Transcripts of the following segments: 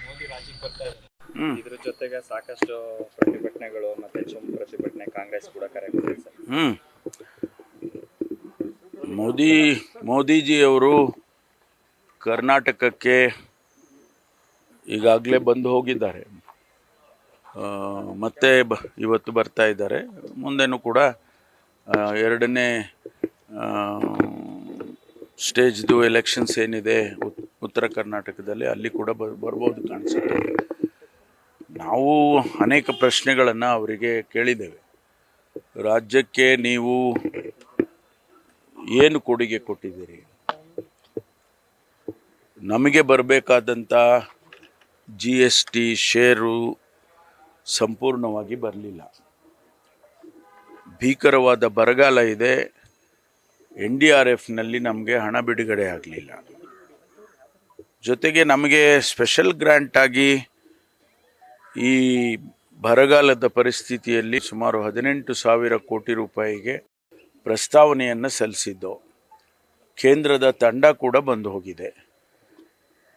ಮೋದಿ ರಾಜ್ಯಕ್ಕೆ ಬರ್ತಾ ಇದ್ದಾರೆ. ಇದ್ರ ಜೊತೆಗೆ ಸಾಕಷ್ಟು ಪ್ರತಿಭಟನೆಗಳು ಮತ್ತೆ ಚುಮ್ ಪ್ರತಿಭಟನೆ ಕಾಂಗ್ರೆಸ್ ಕೂಡ ಕರೆ ಕೊಟ್ಟಿದೆ ಸರ್. ಮೋದಿಜಿಯವರು ಕರ್ನಾಟಕಕ್ಕೆ ಈಗಾಗಲೇ ಬಂದು ಹೋಗಿದ್ದಾರೆ, ಮತ್ತೆ ಇವತ್ತು ಬರ್ತಾ ಇದ್ದಾರೆ. ಮುಂದೆನೂ ಕೂಡ ಎರಡನೇ ಸ್ಟೇಜ್ದು ಎಲೆಕ್ಷನ್ಸ್ ಏನಿದೆ ಉತ್ತರ ಕರ್ನಾಟಕದಲ್ಲಿ, ಅಲ್ಲಿ ಕೂಡ ಬರ್ಬೋದು ಕಾಣಿಸುತ್ತೆ. ನಾವು ಅನೇಕ ಪ್ರಶ್ನೆಗಳನ್ನು ಅವರಿಗೆ ಕೇಳಿದ್ದೇವೆ. ರಾಜ್ಯಕ್ಕೆ ನೀವು ಏನು ಕೊಡುಗೆ ಕೊಟ್ಟಿದ್ದೀರಿ? ನಮಗೆ ಬರಬೇಕಾದಂಥ GST ಶೇರು ಸಂಪೂರ್ಣವಾಗಿ ಬರಲಿಲ್ಲ. ಭೀಕರವಾದ ಬರಗಾಲ ಇದೆ. NDRFನಲ್ಲಿ ನಮಗೆ ಹಣ ಬಿಡುಗಡೆ ಆಗಲಿಲ್ಲ. ಜೊತೆಗೆ ನಮಗೆ ಸ್ಪೆಷಲ್ ಗ್ರ್ಯಾಂಟ್ ಆಗಿ ಈ ಬರಗಾಲದ ಪರಿಸ್ಥಿತಿಯಲ್ಲಿ ಸುಮಾರು 18,000 ಕೋಟಿ ರೂಪಾಯಿಗೆ ಪ್ರಸ್ತಾವನೆಯನ್ನು ಸಲ್ಲಿಸಿದ್ದು. ಕೇಂದ್ರದ ತಂಡ ಕೂಡ ಬಂದು ಹೋಗಿದೆ.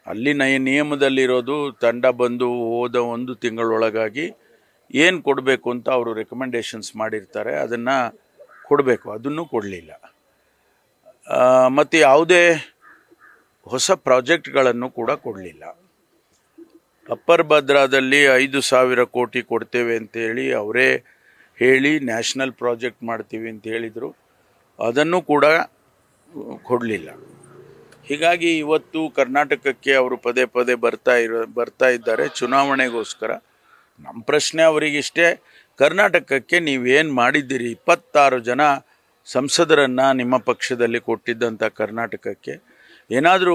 ಅಲ್ಲಿ ನಿಯಮದಲ್ಲಿರೋದು ತಂಡ ಬಂದು ಹೋದ 1 ತಿಂಗಳೊಳಗಾಗಿ ಏನು ಕೊಡಬೇಕು ಅಂತ ಅವರು ರೆಕಮೆಂಡೇಶನ್ಸ್ ಮಾಡಿರ್ತಾರೆ, ಅದನ್ನು ಕೊಡಬೇಕು. ಅದನ್ನು ಕೊಡಲಿಲ್ಲ. ಮತ್ತು ಯಾವುದೇ ಹೊಸ ಪ್ರಾಜೆಕ್ಟ್ಗಳನ್ನು ಕೂಡ ಕೊಡಲಿಲ್ಲ. ಅಪ್ಪರ್ ಭದ್ರಾದಲ್ಲಿ 5,000 ಕೋಟಿ ಕೊಡ್ತೇವೆ ಅಂತೇಳಿ ಅವರೇ ಹೇಳಿ ನ್ಯಾಷನಲ್ ಪ್ರಾಜೆಕ್ಟ್ ಮಾಡ್ತೀವಿ ಅಂತ ಹೇಳಿದರು, ಅದನ್ನು ಕೂಡ ಕೊಡಲಿಲ್ಲ. ಹೀಗಾಗಿ ಇವತ್ತು ಕರ್ನಾಟಕಕ್ಕೆ ಅವರು ಪದೇ ಪದೇ ಬರ್ತಾ ಇದ್ದಾರೆ ಚುನಾವಣೆಗೋಸ್ಕರ. ನಮ್ಮ ಪ್ರಶ್ನೆ ಅವರಿಗಿಷ್ಟೇ, ಕರ್ನಾಟಕಕ್ಕೆ ನೀವೇನು ಮಾಡಿದ್ದೀರಿ? 26 ಜನ ಸಂಸದರನ್ನು ನಿಮ್ಮ ಪಕ್ಷದಲ್ಲಿ ಕೊಟ್ಟಿದ್ದಂಥ ಕರ್ನಾಟಕಕ್ಕೆ ಏನಾದರೂ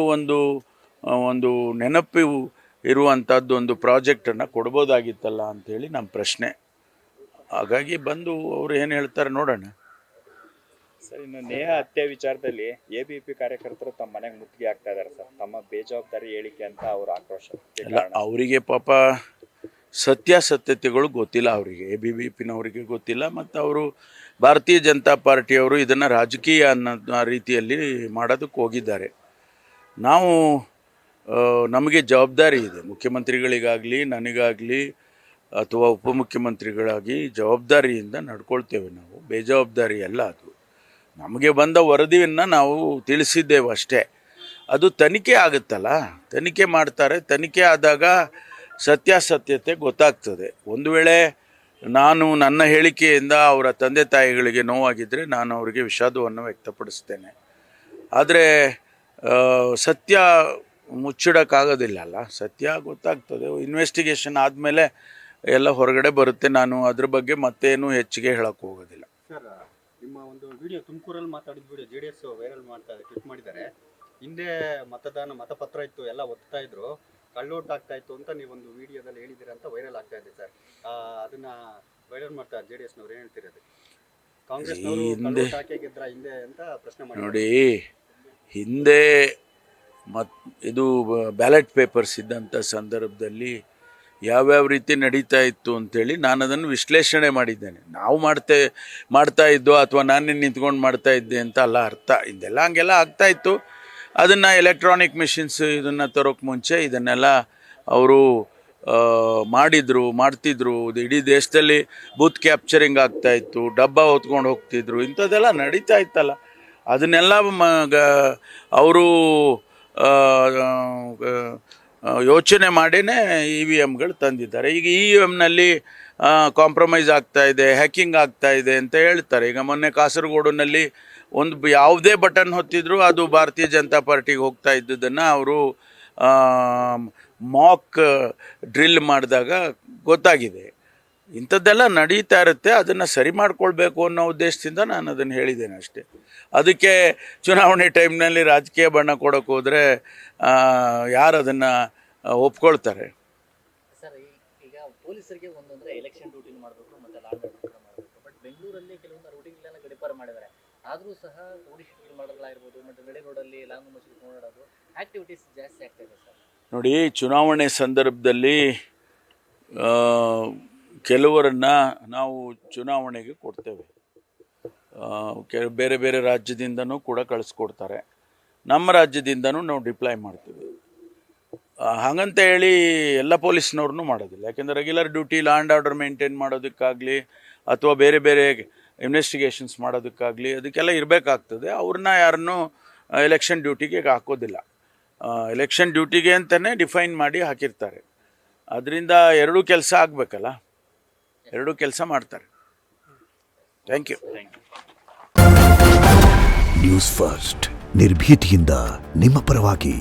ಒಂದು ನೆನಪು ಇರುವಂಥದ್ದು ಒಂದು ಪ್ರಾಜೆಕ್ಟನ್ನು ಕೊಡ್ಬೋದಾಗಿತ್ತಲ್ಲ ಅಂಥೇಳಿ ನಮ್ಮ ಪ್ರಶ್ನೆ. ಹಾಗಾಗಿ ಬಂದು ಅವರು ಏನು ಹೇಳ್ತಾರೆ ನೋಡೋಣ. ಸರ್, ಇನ್ನು ನೇಹಾ ಹತ್ಯೆ ವಿಚಾರದಲ್ಲಿ ABP ಕಾರ್ಯಕರ್ತರು ತಮ್ಮ ಮನೆಗೆ ಮುತ್ತಿಗೆ ಆಗ್ತಾ ಇದ್ದಾರೆ ಸರ್. ತಮ್ಮ ಬೇಜವಾಬ್ದಾರಿ ಹೇಳಿಕೆ ಅಂತ ಅವರ ಆಕ್ರೋಶ. ಅವರಿಗೆ ಪಾಪ ಸತ್ಯಾಸತ್ಯತೆಗಳು ಗೊತ್ತಿಲ್ಲ. ಅವರಿಗೆ ABVPನವರಿಗೆ ಗೊತ್ತಿಲ್ಲ. ಮತ್ತು ಅವರು ಭಾರತೀಯ ಜನತಾ ಪಾರ್ಟಿಯವರು ಇದನ್ನು ರಾಜಕೀಯ ಅನ್ನೋ ರೀತಿಯಲ್ಲಿ ಮಾಡೋದಕ್ಕೆ ಹೋಗಿದ್ದಾರೆ. ನಮಗೆ ಜವಾಬ್ದಾರಿ ಇದೆ, ಮುಖ್ಯಮಂತ್ರಿಗಳಿಗಾಗಲಿ ನನಗಾಗಲಿ ಅಥವಾ ಉಪಮುಖ್ಯಮಂತ್ರಿಗಳಾಗಿ ಜವಾಬ್ದಾರಿಯಿಂದ ನಡ್ಕೊಳ್ತೇವೆ. ನಾವು ಬೇಜವಾಬ್ದಾರಿ ಅಲ್ಲ. ಅದು ನಮಗೆ ಬಂದ ವರದಿಯನ್ನು ನಾವು ತಿಳಿಸಿದ್ದೇವೆ ಅಷ್ಟೇ. ಅದು ತನಿಖೆ ಆಗುತ್ತಲ್ಲ, ತನಿಖೆ ಮಾಡ್ತಾರೆ. ತನಿಖೆ ಆದಾಗ ಸತ್ಯಾಸತ್ಯತೆ ಗೊತ್ತಾಗ್ತದೆ. ಒಂದು ವೇಳೆ ನನ್ನ ಹೇಳಿಕೆಯಿಂದ ಅವರ ತಂದೆ ತಾಯಿಗಳಿಗೆ ನೋವಾಗಿದ್ದರೆ ನಾನು ಅವರಿಗೆ ವಿಷಾದವನ್ನು ವ್ಯಕ್ತಪಡಿಸ್ತೇನೆ. ಆದರೆ ಸತ್ಯ ಮುಚ್ಚಿಡೋಕ್ಕಾಗೋದಿಲ್ಲ. ಸತ್ಯ ಗೊತ್ತಾಗ್ತದೆ. ಇನ್ವೆಸ್ಟಿಗೇಷನ್ ಆದಮೇಲೆ ಎಲ್ಲ ಹೊರಗಡೆ ಬರುತ್ತೆ. ನಾನು ಅದ್ರ ಬಗ್ಗೆ ಮತ್ತೇನು ಹೆಚ್ಚಿಗೆ ಹೇಳೋಕ್ಕೆ ಹೋಗೋದಿಲ್ಲ. ಸರ್, ನಿಮ್ಮ ಒಂದು ವಿಡಿಯೋ ತುಮಕೂರಲ್ಲಿ ಮಾತಾಡಿದ ವಿಡಿಯೋ JDS ವೈರಲ್ ಟ್ವೀಟ್ ಮಾಡಿದ್ದಾರೆ. ಹಿಂದೆ ಮತಪತ್ರ ಇತ್ತು, ಎಲ್ಲ ಒತ್ತಾ ಇದ್ರು, ಕಳ್ಳೋಟ್ ಆಗ್ತಾ ಇತ್ತು ಅಂತ ನೀವೊಂದು ವಿಡಿಯೋದಲ್ಲಿ ಹೇಳಿದ್ದೀರಾ ಅಂತ ವೈರಲ್ ಆಗ್ತಾ ಇದೆ ಸರ್. ಅದನ್ನ ವೈರಲ್ ಮಾಡ್ತಾರೆ JDSನವ್ರು. ಏನು ಹೇಳ್ತೀರಿ ಅದು? ಕಾಂಗ್ರೆಸ್ನವರು ಕಳ್ಳೋಟ್ ಹಾಕಿ ಗೆದ್ರ ಹಿಂದೆ ಅಂತ ಪ್ರಶ್ನೆ ಮಾಡಿ. ನೋಡಿ, ಹಿಂದೆ ಇದು ಬ್ಯಾಲೆಟ್ ಪೇಪರ್ಸ್ ಇದ್ದಂಥ ಸಂದರ್ಭದಲ್ಲಿ ಯಾವ್ಯಾವ ರೀತಿ ನಡೀತಾ ಇತ್ತು ಅಂಥೇಳಿ ನಾನು ಅದನ್ನು ವಿಶ್ಲೇಷಣೆ ಮಾಡಿದ್ದೇನೆ. ನಾವು ಮಾಡ್ತಾ ಇದ್ದೋ ಅಥವಾ ನಾನೇ ನಿಂತ್ಕೊಂಡು ಮಾಡ್ತಾ ಇದ್ದೆ ಅಂತ ಅಲ್ಲ ಅರ್ಥ. ಇದೆಲ್ಲ ಹಂಗೆಲ್ಲ ಆಗ್ತಾಯಿತ್ತು. ಅದನ್ನು ಎಲೆಕ್ಟ್ರಾನಿಕ್ ಮಿಷಿನ್ಸ್ ಇದನ್ನು ತರೋಕ್ಕೆ ಮುಂಚೆ ಇದನ್ನೆಲ್ಲ ಅವರು ಮಾಡ್ತಿದ್ರು. ಇಡೀ ದೇಶದಲ್ಲಿ ಬೂತ್ ಕ್ಯಾಪ್ಚರಿಂಗ್ ಆಗ್ತಾಯಿತ್ತು, ಡಬ್ಬ ಹೊತ್ಕೊಂಡು ಹೋಗ್ತಿದ್ರು, ಇಂಥದ್ದೆಲ್ಲ ನಡೀತಾ ಇತ್ತಲ್ಲ. ಅದನ್ನೆಲ್ಲ ಅವರು ಯೋಚನೆ ಮಾಡಿನೇ EVMಗಳು ತಂದಿದ್ದಾರೆ. ಈಗ EVMನಲ್ಲಿ ಕಾಂಪ್ರಮೈಸ್ ಆಗ್ತಾಯಿದೆ, ಹ್ಯಾಕಿಂಗ್ ಆಗ್ತಾಯಿದೆ ಅಂತ ಹೇಳ್ತಾರೆ. ಈಗ ಮೊನ್ನೆ ಕಾಸರಗೋಡಿನಲ್ಲಿ ಯಾವುದೇ ಬಟನ್ ಹೊತ್ತಿದ್ರು ಅದು ಭಾರತೀಯ ಜನತಾ ಪಾರ್ಟಿಗೆ ಹೋಗ್ತಾ ಇದ್ದುದನ್ನು ಅವರು ಮಾಕ್ ಡ್ರಿಲ್ ಮಾಡಿದಾಗ ಗೊತ್ತಾಗಿದೆ. ಇಂಥದ್ದೆಲ್ಲ ನಡೀತಾ ಇರುತ್ತೆ. ಅದನ್ನು ಸರಿ ಮಾಡ್ಕೊಳ್ಬೇಕು ಅನ್ನೋ ಉದ್ದೇಶದಿಂದ ನಾನು ಅದನ್ನು ಹೇಳಿದ್ದೇನೆ ಅಷ್ಟೇ. ಅದಕ್ಕೆ ಚುನಾವಣೆ ಟೈಮ್ನಲ್ಲಿ ರಾಜಕೀಯ ಬಣ್ಣ ಕೊಡೋಕೆ ಹೋದರೆ ಯಾರು ಅದನ್ನು ಒಪ್ಕೊಳ್ತಾರೆ? ಸರ್, ಈಗ ಪೊಲೀಸರಿಗೆ ಒಂದೊಂದ್ರೆ ಎಲೆಕ್ಷನ್ ಡ್ಯೂಟಿ ಮಾಡಬೇಕು ಮತ್ತು ಲಾಂಡ್ ಆರ್ಡರ್ ಮಾಡಬೇಕು. ಬಟ್ ಬೆಂಗಳೂರಲ್ಲಿ ಕೆಲವೊಂದು ರೂಟಿಂಗ್ಲೆಲ್ಲ ಗಡಿಪಾರು ಮಾಡಿದ್ದಾರೆ. ಆದರೂ ಸಹ ರೌಡಿ ಶೀಟರ್ ಮಾಡೋದಾಗಿರ್ಬೋದು ಮತ್ತು ನಡೆ ರೋಡಲ್ಲಿ ಲಾಂಗ್ ಮಸೀದಿ ನೋಡೋದು ಆ್ಯಕ್ಟಿವಿಟೀಸ್ ಜಾಸ್ತಿ ಆಗ್ತಾಯಿದೆ ಸರ್. ನೋಡಿ, ಚುನಾವಣೆ ಸಂದರ್ಭದಲ್ಲಿ ಕೆಲವರನ್ನು ನಾವು ಚುನಾವಣೆಗೆ ಕೊಡ್ತೇವೆ. ಬೇರೆ ಬೇರೆ ರಾಜ್ಯದಿಂದನೂ ಕೂಡ ಕಳಿಸ್ಕೊಡ್ತಾರೆ. ನಮ್ಮ ರಾಜ್ಯದಿಂದನೂ ನಾವು ಡಿಪ್ಲಾಯ್ ಮಾಡ್ತೀವಿ. ಹಾಗಂತ ಹೇಳಿ ಎಲ್ಲ ಪೊಲೀಸ್ನವ್ರನ್ನೂ ಮಾಡೋದಿಲ್ಲ. ಯಾಕೆಂದರೆ regular duty law and order maintain ಮಾಡೋದಕ್ಕಾಗಲಿ ಅಥವಾ ಬೇರೆ ಬೇರೆ ಇನ್ವೆಸ್ಟಿಗೇಷನ್ಸ್ ಮಾಡೋದಕ್ಕಾಗಲಿ ಅದಕ್ಕೆಲ್ಲ ಇರಬೇಕಾಗ್ತದೆ. ಅವ್ರನ್ನ ಯಾರನ್ನೂ ಎಲೆಕ್ಷನ್ ಡ್ಯೂಟಿಗೆ ಹಾಕೋದಿಲ್ಲ. ಎಲೆಕ್ಷನ್ ಡ್ಯೂಟಿಗೆ ಅಂತಲೇ ಡಿಫೈನ್ ಮಾಡಿ ಹಾಕಿರ್ತಾರೆ. ಅದರಿಂದ ಎರಡೂ ಕೆಲಸ ಆಗಬೇಕಲ್ಲ, ಎರಡೂ ಕೆಲಸ ಮಾಡ್ತಾರೆ. Thank you. ನ್ಯೂಸ್ ಫಸ್ಟ್ ನಿರ್ಭೀತಿಯಿಂದ ನಿಮ್ಮ ಪರವಾಗಿ.